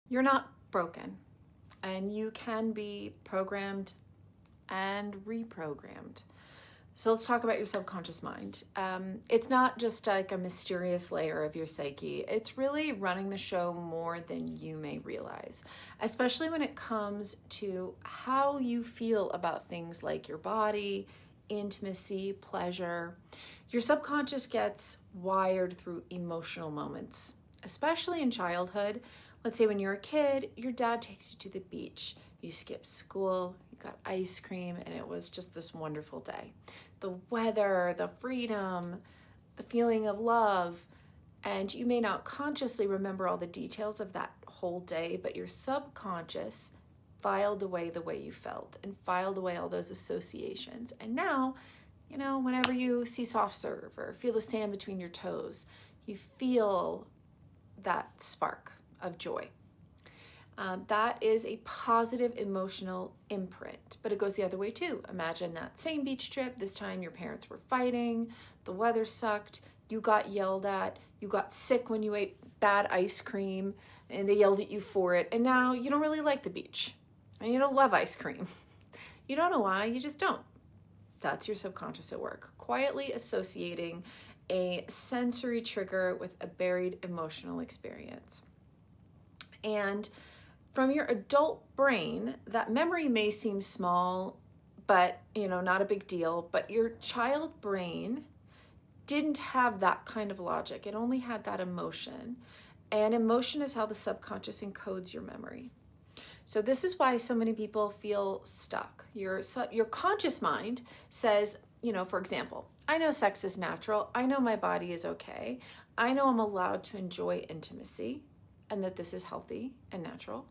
You're not broken, and you can be programmed and reprogrammed. So let's talk about your subconscious mind. It's not just like a mysterious layer of your psyche. It's really running the show more than you may realize, especially when it comes to how you feel about things like your body, intimacy, pleasure. Your subconscious gets wired through emotional moments, especially in childhood. Let's say when you're a kid, your dad takes you to the beach. You skipped school, you got ice cream, and it was just this wonderful day. The weather, the freedom, the feeling of love, and you may not consciously remember all the details of that whole day, but your subconscious filed away the way you felt and filed away all those associations. And now, whenever you see soft serve or feel the sand between your toes, you feel that spark of joy. That is a positive emotional imprint, but it goes the other way too. Imagine that same beach trip. This time your parents were fighting, the weather sucked, you got yelled at, you got sick when you ate bad ice cream, and they yelled at you for it, and now you don't really like the beach, and you don't love ice cream. You don't know why, you just don't. That's your subconscious at work, quietly associating a sensory trigger with a buried emotional experience. And from your adult brain, that memory may seem small, but not a big deal, but your child brain didn't have that kind of logic. It only had that emotion. And emotion is how the subconscious encodes your memory. So this is why so many people feel stuck. Your conscious mind says, for example, I know sex is natural. I know my body is okay. I know I'm allowed to enjoy intimacy and that this is healthy and natural.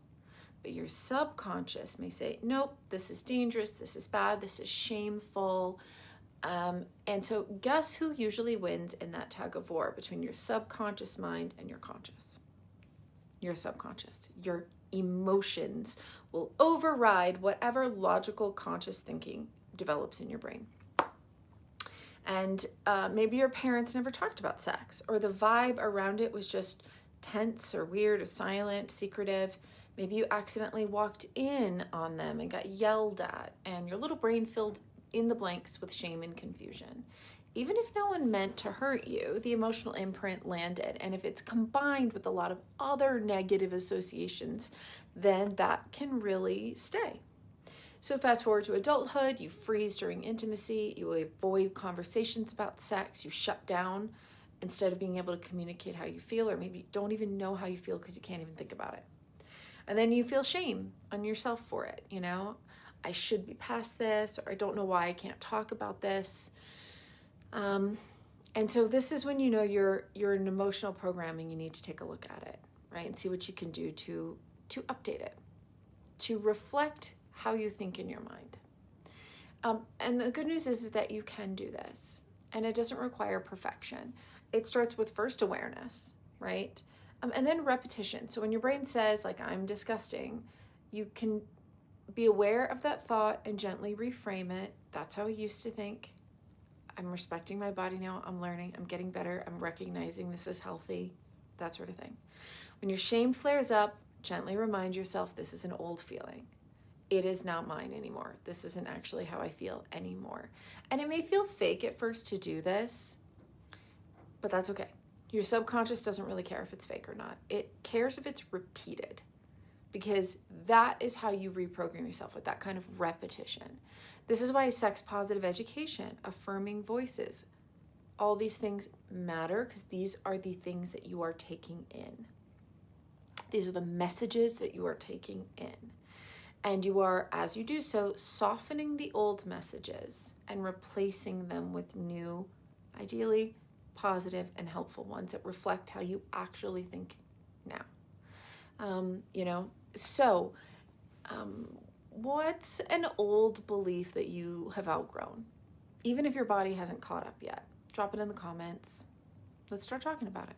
But your subconscious may say, nope, this is dangerous, this is bad, this is shameful. And so guess who usually wins in that tug of war between your subconscious mind and your conscious? Your subconscious. Your emotions will override whatever logical conscious thinking develops in your brain. And maybe your parents never talked about sex, or the vibe around it was just tense or weird or silent, secretive. Maybe you accidentally walked in on them and got yelled at, and your little brain filled in the blanks with shame and confusion. Even if no one meant to hurt you, the emotional imprint landed. And if it's combined with a lot of other negative associations, then that can really stay. So fast forward to adulthood, you freeze during intimacy, you avoid conversations about sex, you shut down instead of being able to communicate how you feel, or maybe you don't even know how you feel because you can't even think about it. And then you feel shame on yourself for it. I should be past this, or I don't know why I can't talk about this. And so this is when you're in emotional programming. You need to take a look at it, right, and see what you can do to update it, to reflect how you think in your mind. And the good news is that you can do this, and it doesn't require perfection. It starts with first awareness, right? And then repetition. So when your brain says, I'm disgusting, you can be aware of that thought and gently reframe it. That's how I used to think. I'm respecting my body now. I'm learning. I'm getting better. I'm recognizing this is healthy, that sort of thing. When your shame flares up, gently remind yourself this is an old feeling. It is not mine anymore. This isn't actually how I feel anymore. And it may feel fake at first to do this, but that's okay. Your subconscious doesn't really care if it's fake or not. It cares if it's repeated, because that is how you reprogram yourself, with that kind of repetition. This is why sex positive education, affirming voices, all these things matter, because these are the things that you are taking in. These are the messages that you are taking in. And you are, as you do so, softening the old messages and replacing them with new, ideally positive and helpful ones that reflect how you actually think now. What's an old belief that you have outgrown? Even if your body hasn't caught up yet, drop it in the comments. Let's start talking about it.